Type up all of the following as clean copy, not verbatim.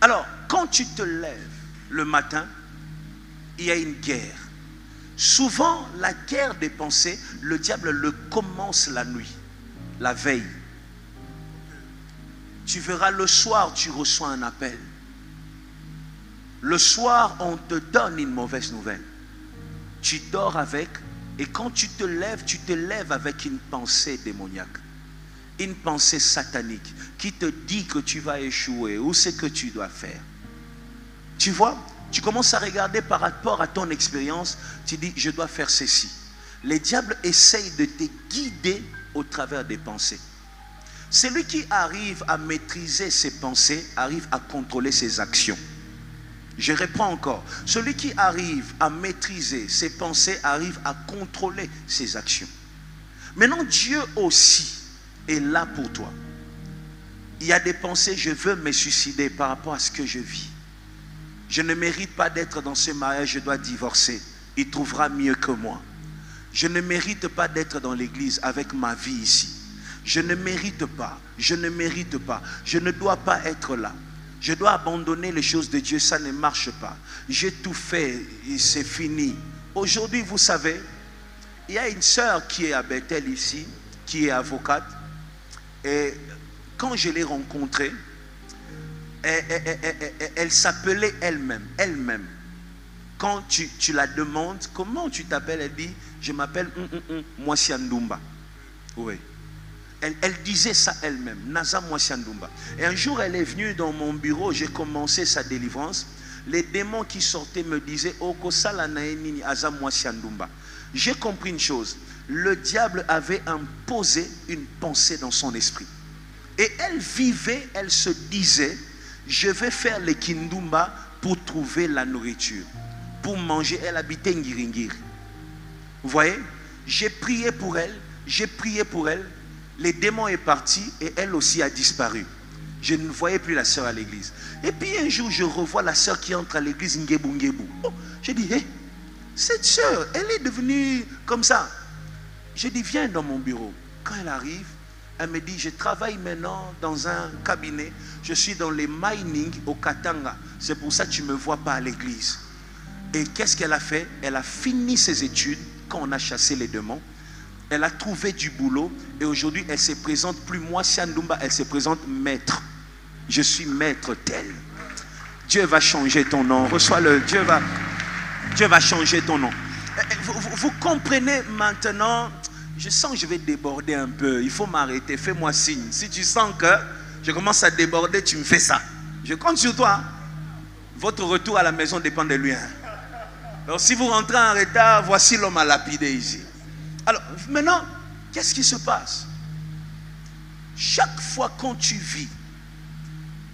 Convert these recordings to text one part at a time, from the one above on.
Alors, quand tu te lèves le matin, il y a une guerre. Souvent, la guerre des pensées, le diable le commence la nuit, la veille. Tu verras le soir, tu reçois un appel. Le soir, on te donne une mauvaise nouvelle. Tu dors avec, et quand tu te lèves avec une pensée démoniaque. Une pensée satanique qui te dit que tu vas échouer ou ce que tu dois faire. Tu vois, tu commences à regarder par rapport à ton expérience, tu dis je dois faire ceci. Les diables essayent de te guider au travers des pensées. Celui qui arrive à maîtriser ses pensées arrive à contrôler ses actions. Je reprends encore. Celui qui arrive à maîtriser ses pensées arrive à contrôler ses actions. Maintenant, Dieu aussi est là pour toi. Il y a des pensées, je veux me suicider par rapport à ce que je vis. Je ne mérite pas d'être dans ce mariage, je dois divorcer. Il trouvera mieux que moi. Je ne mérite pas d'être dans l'église avec ma vie ici. Je ne mérite pas, je ne mérite pas, je ne dois pas être là. Je dois abandonner les choses de Dieu, ça ne marche pas. J'ai tout fait, c'est fini. Aujourd'hui, vous savez, il y a une sœur qui est à Bethel ici, qui est avocate. Et quand je l'ai rencontrée, elle s'appelait elle-même. Quand tu la demandes, comment tu t'appelles, elle dit, je m'appelle Mwasiandumba. Oui. Elle disait ça elle-même, Naza Mwasiandumba. Et un jour, elle est venue dans mon bureau, j'ai commencé sa délivrance. Les démons qui sortaient me disaient, Okosala naenini Aza Mwasiandumba. J'ai compris une chose. Le diable avait imposé une pensée dans son esprit. Et elle vivait, elle se disait, je vais faire les kindumba pour trouver la nourriture. Pour manger, elle habitait Ngiringiri. Vous voyez, j'ai prié pour elle, les démons sont partis et elle aussi a disparu. Je ne voyais plus la sœur à l'église. Et puis un jour, je revois la sœur qui entre à l'église Ngebu. Oh, je dis, hey, cette sœur, elle est devenue comme ça. Je dis, viens dans mon bureau. Quand elle arrive, elle me dit, je travaille maintenant dans un cabinet. Je suis dans les mining au Katanga. C'est pour ça que tu ne me vois pas à l'église. Et qu'est-ce qu'elle a fait? Elle a fini ses études quand on a chassé les démons. Elle a trouvé du boulot. Et aujourd'hui, elle se présente plus Mwasiandumba, elle se présente maître. Je suis maître tel. Dieu va changer ton nom. Reçois-le. Dieu va changer ton nom. Vous comprenez maintenant? Je sens que je vais déborder un peu. Il faut m'arrêter. Fais-moi signe. Si tu sens que je commence à déborder, tu me fais ça. Je compte sur toi. Votre retour à la maison dépend de lui. Alors si vous rentrez en retard, voici l'homme à lapider ici. Alors maintenant, qu'est-ce qui se passe? Chaque fois quand tu vis,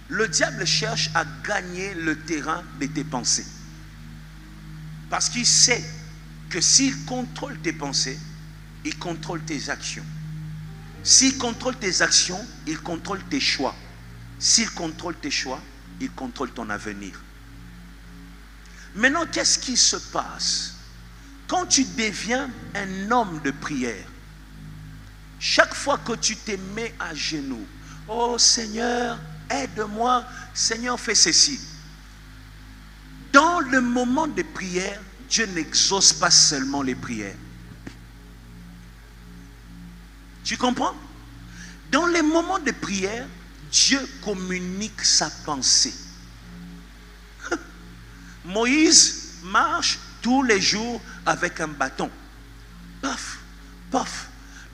le diable cherche à gagner le terrain de tes pensées. Parce qu'il sait que s'il contrôle tes pensées, il contrôle tes actions. S'il contrôle tes actions, il contrôle tes choix. S'il contrôle tes choix, il contrôle ton avenir. Maintenant, qu'est-ce qui se passe quand tu deviens un homme de prière? Chaque fois que tu te mets à genoux, oh Seigneur, aide-moi, Seigneur, fais ceci. Dans le moment de prière, Dieu n'exauce pas seulement les prières. Tu comprends? Dans les moments de prière, Dieu communique sa pensée. Moïse marche tous les jours avec un bâton. Paf, paf.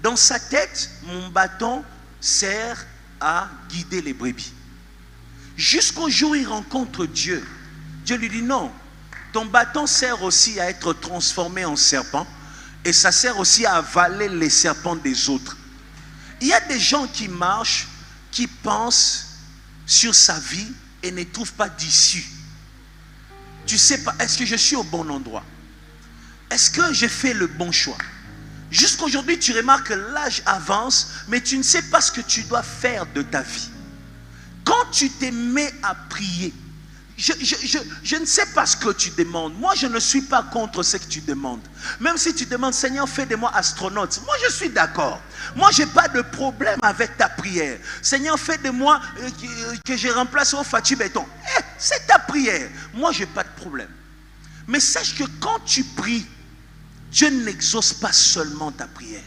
Dans sa tête, mon bâton sert à guider les brebis. Jusqu'au jour où il rencontre Dieu. Dieu lui dit non, ton bâton sert aussi à être transformé en serpent et ça sert aussi à avaler les serpents des autres. Il y a des gens qui marchent, qui pensent sur sa vie et ne trouvent pas d'issue. Tu ne sais pas, est-ce que je suis au bon endroit? Est-ce que j'ai fait le bon choix? Jusqu'aujourd'hui, tu remarques que l'âge avance, mais tu ne sais pas ce que tu dois faire de ta vie. Quand tu te mets à prier, je ne sais pas ce que tu demandes. Moi, je ne suis pas contre ce que tu demandes. Même si tu demandes, Seigneur, fais de moi astronaute. Moi, je suis d'accord. Moi, je n'ai pas de problème avec ta prière. Seigneur, fais de moi que je remplace au Fatu Béton. C'est ta prière. Moi, je n'ai pas de problème. Mais sache que quand tu pries, Dieu n'exauce pas seulement ta prière.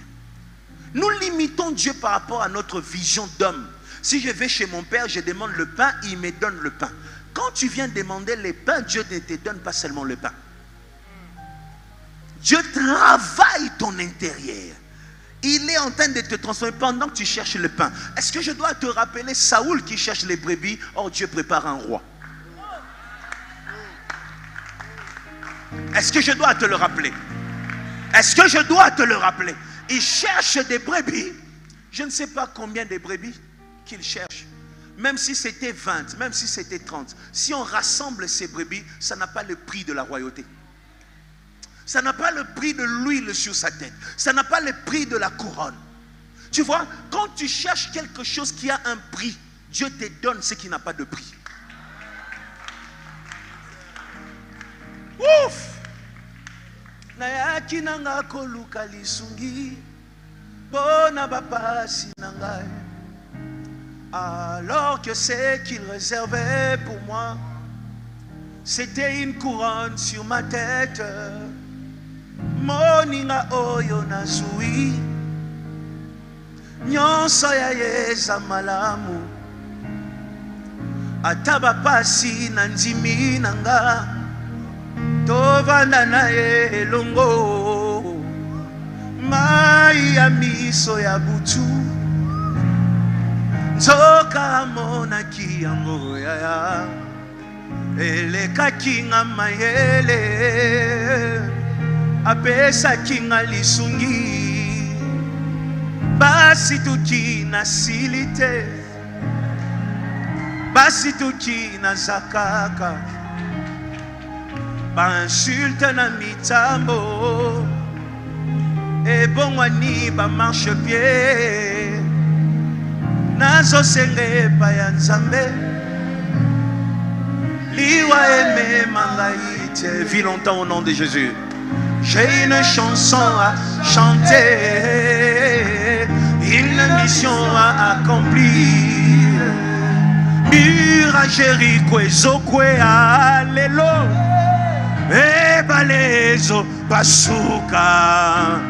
Nous limitons Dieu par rapport à notre vision d'homme. Si je vais chez mon père, je demande le pain, il me donne le pain. Quand tu viens demander le pain, Dieu ne te donne pas seulement le pain. Dieu travaille ton intérieur. Il est en train de te transformer pendant que tu cherches le pain. Est-ce que je dois te rappeler Saoul qui cherche les brebis? Or Dieu prépare un roi. Est-ce que je dois te le rappeler? Est-ce que je dois te le rappeler? Il cherche des brebis. Je ne sais pas combien de brebis qu'il cherche. Même si c'était 20, même si c'était 30. Si on rassemble ces brebis, ça n'a pas le prix de la royauté. Ça n'a pas le prix de l'huile sur sa tête. Ça n'a pas le prix de la couronne. Tu vois, quand tu cherches quelque chose qui a un prix, Dieu te donne ce qui n'a pas de prix. Ouf! Nayaki nanga koluka lisungi bona bapasi nangai. Alors que ce qu'il réservait pour moi, c'était une couronne sur ma tête. Moninga oyo nazui nyonso ya yeza malamu ataba pasi na ndimi nanga tovanda na elongo mai ya miso ya butu nzoka monaki yango yaya elekaki nga mayele apesaki nga lisungi basi tuki na silite basi tuki na zakaka bansulte na mitambo ebongwani bamarche pied nazosenge epai ya Nzambe liwa emema ngai te. Vis longtemps au nom de Jésus. J'ai une chanson à chanter, une mission à accomplir. Mur à Jéricho et Zokwe allélo et balezo basuka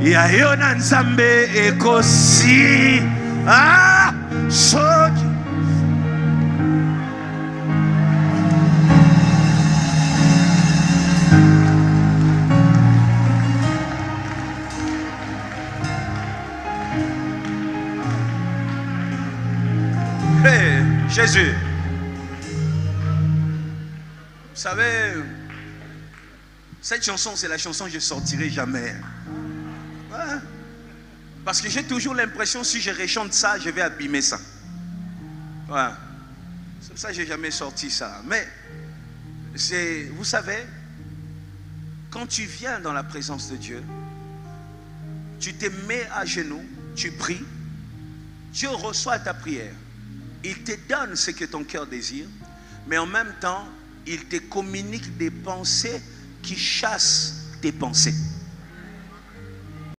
ya yona Nzambe ekosi ah soki. Jésus. Vous savez, cette chanson, c'est la chanson que je ne sortirai jamais. Ouais. Parce que j'ai toujours l'impression, si je rechante ça, je vais abîmer ça. Ouais. C'est pour ça que je n'ai jamais sorti ça. Mais, vous savez, quand tu viens dans la présence de Dieu, tu te mets à genoux, tu pries, Dieu reçoit ta prière. Il te donne ce que ton cœur désire, mais en même temps, il te communique des pensées qui chassent tes pensées.